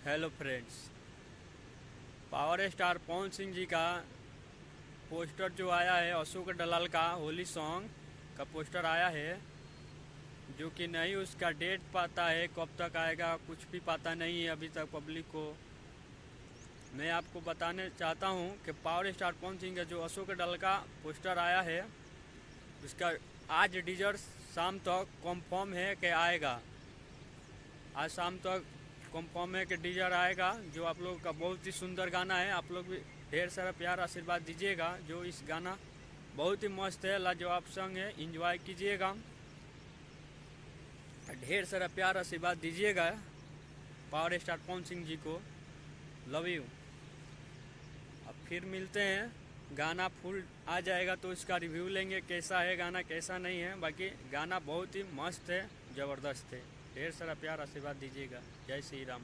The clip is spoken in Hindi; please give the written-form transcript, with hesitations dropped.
Hello friends. Power star Pawan Singh ji का पोस्टर जो आया है, अशोक डलाल का होली सॉन्ग का पोस्टर आया है, जो कि नहीं उसका डेट पता है, कब तक आएगा कुछ भी पता नहीं है अभी तक पब्लिक को। मैं आपको बताने चाहता हूं कि पावर स्टार पवन सिंह का जो अशोक डलाल का पोस्टर आया है, उसका आज डीजर शाम तक कंफर्म है कि आएगा। आज शाम तक कंफर्म है कि डीजर आएगा, जो आप लोगों का बहुत ही सुंदर गाना है। आप लोग भी ढेर सारा प्यार आशीर्वाद दीजिएगा। जो इस गाना बहुत ही मस्त है, लाजवाब सॉन्ग है, इंजॉय कीजिएगा, ढेर सारा प्यार आशीर्वाद दीजिएगा पावर स्टार पवन सिंह जी को। Love you. अब फिर मिलते हैं, गाना फुल आ जाएगा तो इसका रिव्यू लेंगे, कैसा है गाना कैसा नहीं है। बाकी गाना बहुत ही मस्त है, ज़बरदस्त है। ढेर सारा प्यार आशीर्वाद दीजिएगा। जय श्री राम।